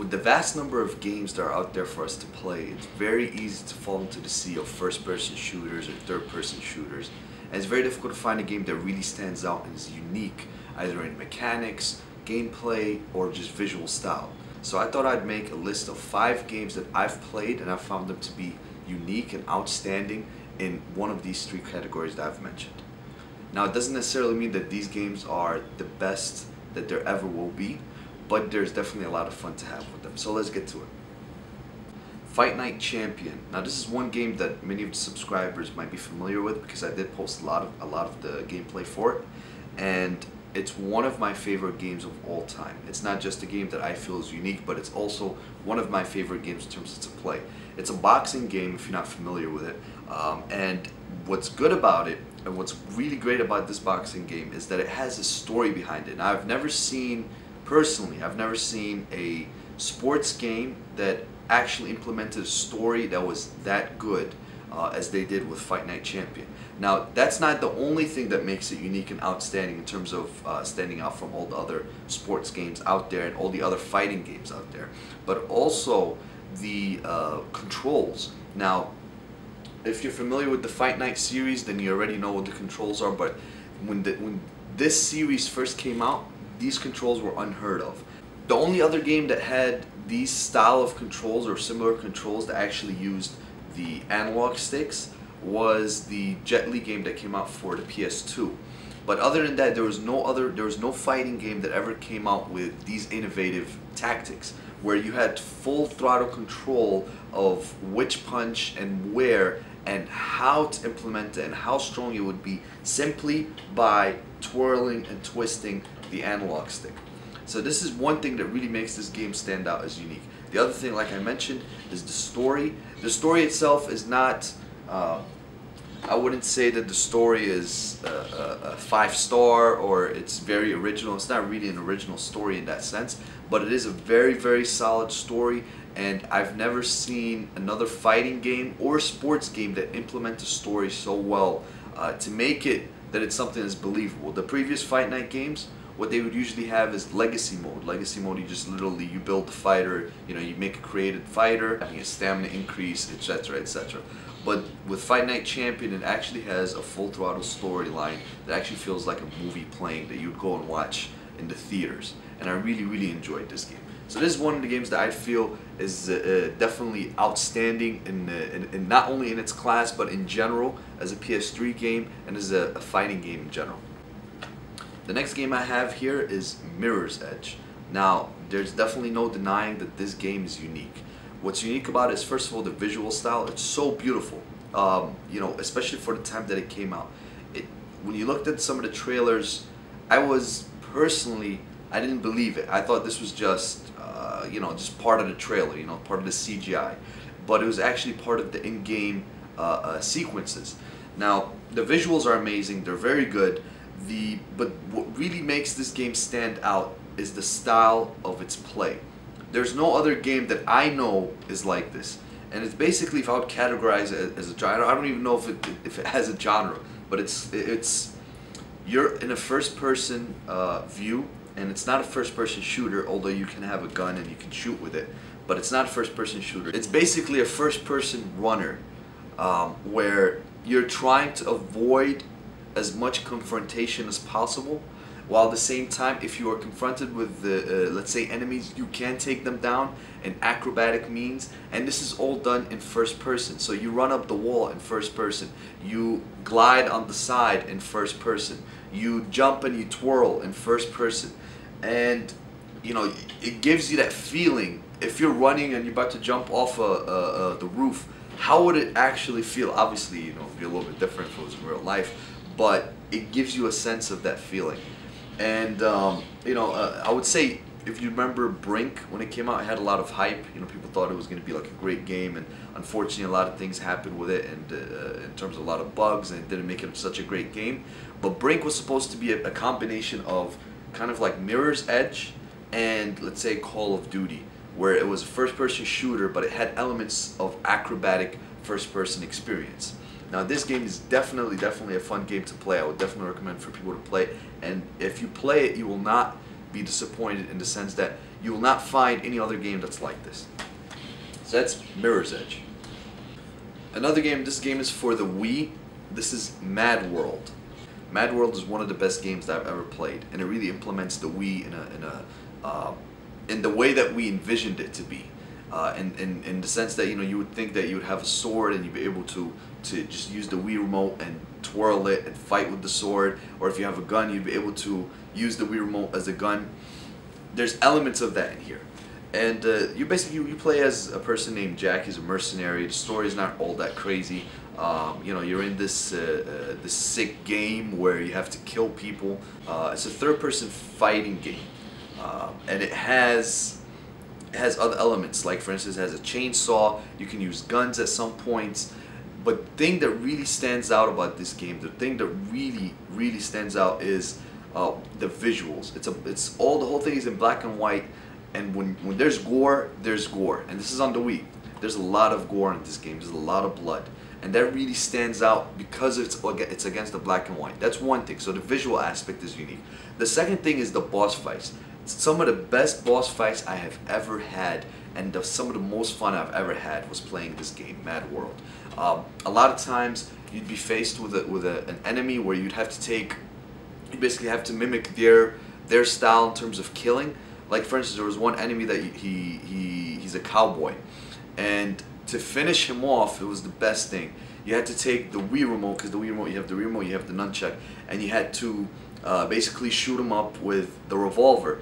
With the vast number of games that are out there for us to play, it's very easy to fall into the sea of first-person shooters or third-person shooters. And it's very difficult to find a game that really stands out and is unique, either in mechanics, gameplay, or just visual style. So I thought I'd make a list of 5 games that I've played and I've found them to be unique and outstanding in one of these 3 categories that I've mentioned. Now, it doesn't necessarily mean that these games are the best that there ever will be, but there's definitely a lot of fun to have with them. So let's get to it. Fight Night Champion. Now, this is one game that many of the subscribers might be familiar with because I did post a lot of the gameplay for it, and it's one of my favorite games of all time. It's not just a game that I feel is unique, but it's also one of my favorite games in terms of to play. It's a boxing game if you're not familiar with it, and what's good about it and what's really great about this boxing game is that it has a story behind it. Now, personally, I've never seen a sports game that actually implemented a story that was that good as they did with Fight Night Champion. Now, that's not the only thing that makes it unique and outstanding in terms of standing out from all the other sports games out there and all the other fighting games out there, but also the controls. Now, if you're familiar with the Fight Night series, then you already know what the controls are, but when this series first came out, these controls were unheard of. The only other game that had these style of controls or similar controls that actually used the analog sticks was the Jet Li game that came out for the PS2. But other than that, there was no fighting game that ever came out with these innovative tactics, where you had full throttle control of which punch and where and how to implement it and how strong it would be simply by twirling and twisting the analog stick. So this is one thing that really makes this game stand out as unique. The other thing, like I mentioned, is the story. The story itself is not, I wouldn't say that the story is a 5-star or it's very original. It's not really an original story in that sense, but it is a very, very solid story, and I've never seen another fighting game or sports game that implements a story so well to make it that it's something that's believable. The previous Fight Night games, what they would usually have is legacy mode. Legacy mode, you just literally, you build the fighter, you know, you make a created fighter, having a stamina increase, etc., etc. But with Fight Night Champion, it actually has a full throttle storyline that actually feels like a movie playing that you'd go and watch in the theaters. And I really, really enjoyed this game. So this is one of the games that I feel is definitely outstanding in not only in its class, but in general as a PS3 game and as a fighting game in general. The next game I have here is Mirror's Edge. Now, there's definitely no denying that this game is unique. What's unique about it is, first of all, the visual style. It's so beautiful, you know, especially for the time that it came out. When you looked at some of the trailers, I didn't believe it. I thought this was just, you know, just part of the trailer, you know, part of the CGI. But it was actually part of the in-game sequences. Now, the visuals are amazing. They're very good. But what really makes this game stand out is the style of its play. There's no other game that I know is like this, and it's basically, if I would categorize it as a genre, I don't even know if it has a genre, but you're in a first-person view, and it's not a first-person shooter, although you can have a gun and you can shoot with it, but it's not a first-person shooter. It's basically a first-person runner, where you're trying to avoid as much confrontation as possible, while at the same time, if you are confronted with the let's say enemies, you can take them down in acrobatic means, and this is all done in first person. So you run up the wall in first person, you glide on the side in first person, you jump and you twirl in first person, and you know, it gives you that feeling. If you're running and you're about to jump off the roof, how would it actually feel? Obviously, you know, it'd be a little bit different if it was in real life, but it gives you a sense of that feeling. And you know, I would say, if you remember Brink, when it came out, it had a lot of hype. You know, people thought it was going to be like a great game, and unfortunately a lot of things happened with it, and in terms of a lot of bugs, and it didn't make it such a great game. But Brink was supposed to be a combination of kind of like Mirror's Edge and, let's say, Call of Duty, where it was a first-person shooter, but it had elements of acrobatic first-person experience. Now, this game is definitely a fun game to play. I would definitely recommend for people to play, and if you play it, you will not be disappointed in the sense that you will not find any other game that's like this. So that's Mirror's Edge. Another game, this game is for the Wii. This is Mad World. Mad World is one of the best games that I've ever played, and it really implements the Wii in the way that we envisioned it to be. In the sense that, you know, you would think that you would have a sword and you'd be able to just use the Wii remote and twirl it and fight with the sword, or if you have a gun, you'd be able to use the Wii remote as a gun. There's elements of that in here. And you play as a person named Jack. He's a mercenary. The story is not all that crazy. You know, you're in this this sick game where you have to kill people. It's a third-person fighting game, and it has other elements. Like, for instance, it has a chainsaw. You can use guns at some points. But the thing that really stands out about this game, the thing that really stands out is the visuals. The whole thing is in black and white. And when there's gore, there's gore. And this is on the Wii. There's a lot of gore in this game. There's a lot of blood. And that really stands out because it's against the black and white. That's one thing. So the visual aspect is unique. The second thing is the boss fights. Some of the best boss fights I have ever had, and some of the most fun I've ever had was playing this game, Mad World. A lot of times you'd be faced with an enemy where you basically have to mimic their style in terms of killing. Like, for instance, there was one enemy that he's a cowboy, and to finish him off, it was the best thing. You had to take the Wii remote, because the Wii remote, you have the remote, you have the nunchuck, and you had to basically shoot him up with the revolver.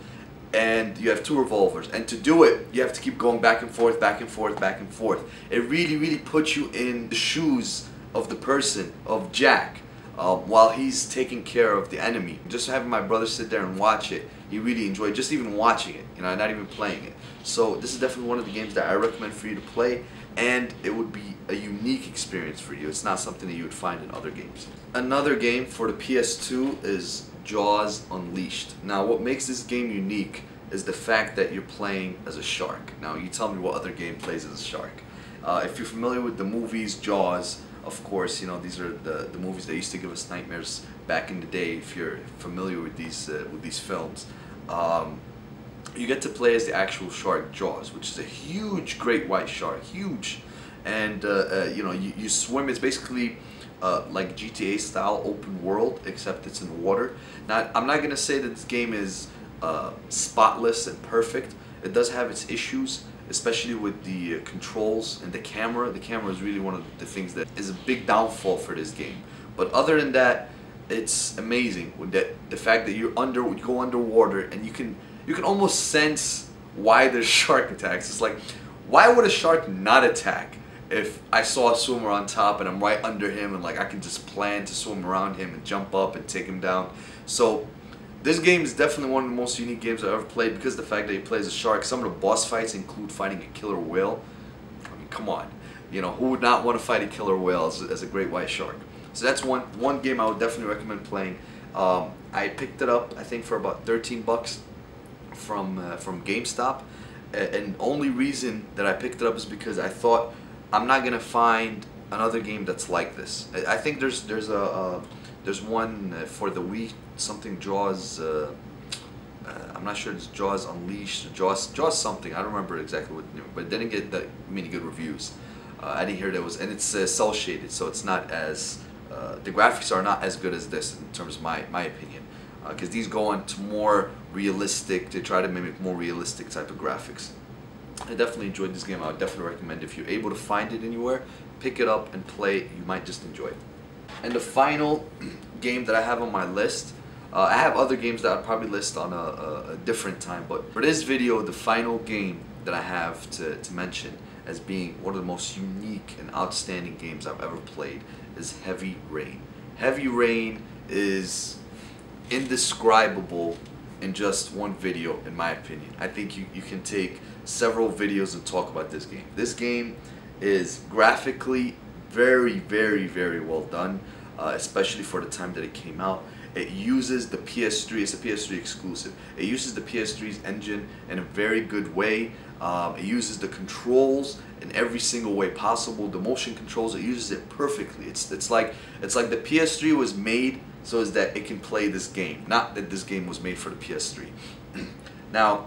And you have two revolvers, and to do it, you have to keep going back and forth, back and forth, back and forth. It really puts you in the shoes of the person, of Jack, while he's taking care of the enemy. Just having my brother sit there and watch it, he really enjoyed just even watching it, you know, not even playing it. So this is definitely one of the games that I recommend for you to play, and it would be a unique experience for you. It's not something that you would find in other games. Another game for the PS2 is Jaws Unleashed. Now, what makes this game unique is the fact that you're playing as a shark. Now, you tell me what other game plays as a shark. If you're familiar with the movies Jaws, of course, you know, these are the movies that used to give us nightmares back in the day. If you're familiar with these films, you get to play as the actual shark Jaws, which is a huge great white shark, huge, and you know, you swim. It's basically like GTA style open world, except it's in water. Now, I'm not gonna say that this game is spotless and perfect. It does have its issues, especially with the controls and the camera. The camera is really one of the things that is a big downfall for this game. But other than that, it's amazing with the fact that you go underwater, and you can almost sense why there's shark attacks. It's like, why would a shark not attack if I saw a swimmer on top and I'm right under him, and like I can just plan to swim around him and jump up and take him down? So this game is definitely one of the most unique games I've ever played because of the fact that you play as a shark. Some of the boss fights include fighting a killer whale. I mean, come on. You know, who would not want to fight a killer whale as a great white shark? So that's one game I would definitely recommend playing. I picked it up, I think, for about 13 bucks from GameStop. And only reason that I picked it up is because I thought I'm not gonna find another game that's like this. I think there's one for the Wii, something Jaws. I'm not sure it's Jaws Unleashed, Jaws something. I don't remember exactly what, but it didn't get that many good reviews. I didn't hear that was, and it's cell shaded, so it's not as the graphics are not as good as this in terms of my opinion, because these go on to more realistic. They try to mimic more realistic type of graphics. I definitely enjoyed this game. I would definitely recommend, if you're able to find it anywhere, pick it up and play it. You might just enjoy it. And the final game that I have on my list, I have other games that I'd probably list on a different time, but for this video, the final game that I have to mention as being one of the most unique and outstanding games I've ever played is Heavy Rain. Heavy Rain is indescribable in just one video, in my opinion. I think you can take several videos and talk about this game. This game is graphically very well done, especially for the time that it came out. It uses the PS3, it's a PS3 exclusive. It uses the PS3's engine in a very good way. It uses the controls in every single way possible. The motion controls, it uses it perfectly. It's like the PS3 was made so as that it can play this game, not that this game was made for the PS3. Now,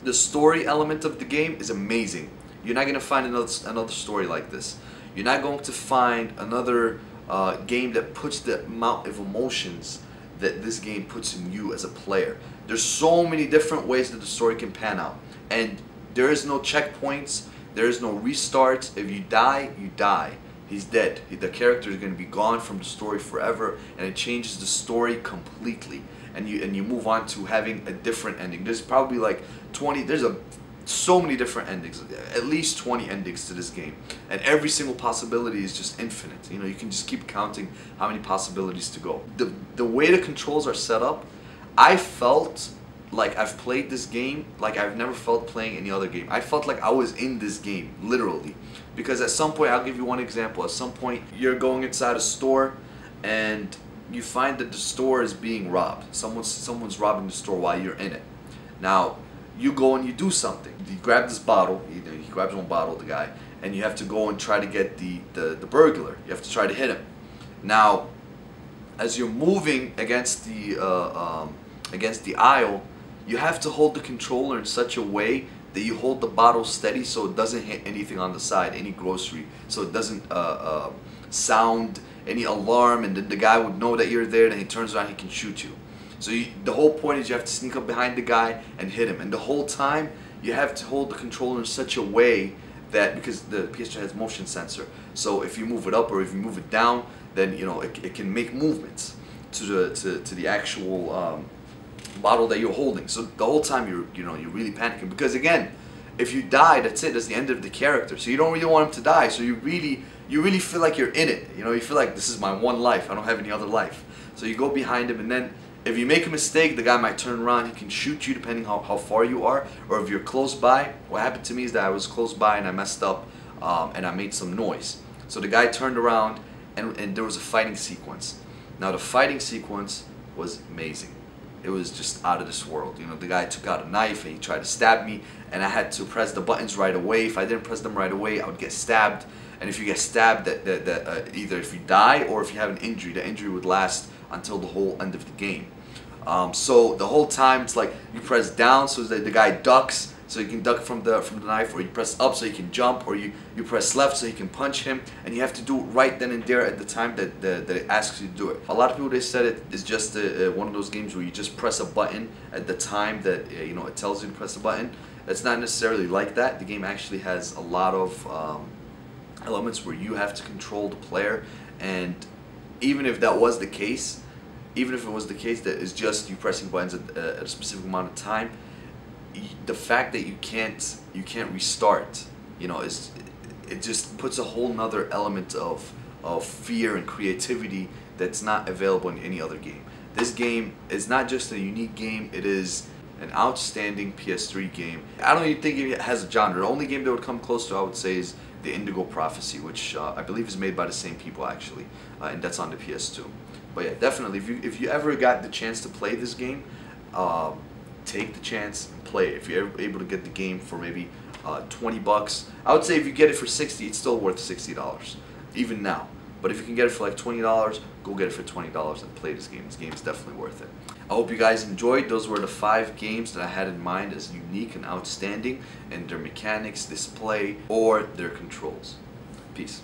the story element of the game is amazing. You're not gonna find another story like this. You're not going to find another game that puts the amount of emotions that this game puts in you as a player. There's so many different ways that the story can pan out, and there is no checkpoints. There is no restarts. If you die, you die. He's dead. The character is going to be gone from the story forever, and it changes the story completely. And you move on to having a different ending. There's probably like 20. So many different endings. At least 20 endings to this game, and every single possibility is just infinite. You know, you can just keep counting how many possibilities to go. The way the controls are set up, I felt like I've played this game like I've never felt playing any other game. I felt like I was in this game, literally. Because at some point, I'll give you one example. At some point, you're going inside a store and you find that the store is being robbed. Someone's robbing the store while you're in it. Now, you go and you do something. You grab this bottle, he grabs one bottle, the guy, and you have to go and try to get the burglar. You have to try to hit him. Now, as you're moving against the aisle, you have to hold the controller in such a way that you hold the bottle steady so it doesn't hit anything on the side, any grocery, so it doesn't sound any alarm, and then the guy would know that you're there, then he turns around, he can shoot you. So the whole point is you have to sneak up behind the guy and hit him, and the whole time you have to hold the controller in such a way that, because the PS2 has motion sensor, so if you move it up or if you move it down, then you know it can make movements to the actual bottle that you're holding. So the whole time you're really panicking, because again, if you die, that's it. That's the end of the character. So you don't really want him to die. So you really feel like you're in it. You know, you feel like this is my one life. I don't have any other life. So you go behind him, and then if you make a mistake, the guy might turn around. He can shoot you depending how far you are, or if you're close by. What happened to me is that I was close by and I messed up, and I made some noise. So the guy turned around, and there was a fighting sequence. Now the fighting sequence was amazing. It was just out of this world. You know, the guy took out a knife and he tried to stab me, and I had to press the buttons right away. If I didn't press them right away, I would get stabbed. And if you get stabbed, either if you die or if you have an injury, the injury would last until the whole end of the game. So the whole time it's like you press down so that the guy ducks, so you can duck from the knife, or you press up so you can jump, or you press left so you can punch him, and you have to do it right then and there at the time that it asks you to do it. A lot of people, they said it is just one of those games where you just press a button at the time that it tells you to press a button. It's not necessarily like that. The game actually has a lot of elements where you have to control the player, and even if that was the case, even if it was the case that it's just you pressing buttons at a specific amount of time, the fact that you can't restart, it just puts a whole nother element of fear and creativity that's not available in any other game. This game is not just a unique game, it is an outstanding PS3 game. I don't even think it has a genre. The only game that would come close to, I would say, is the Indigo Prophecy, which I believe is made by the same people actually, and that's on the PS2. But yeah, definitely, if you ever got the chance to play this game, take the chance and play it. If you're able to get the game for maybe 20 bucks, I would say if you get it for 60, it's still worth $60, even now. But if you can get it for like $20, go get it for $20 and play this game. This game is definitely worth it. I hope you guys enjoyed. Those were the 5 games that I had in mind as unique and outstanding in their mechanics, display, or their controls. Peace.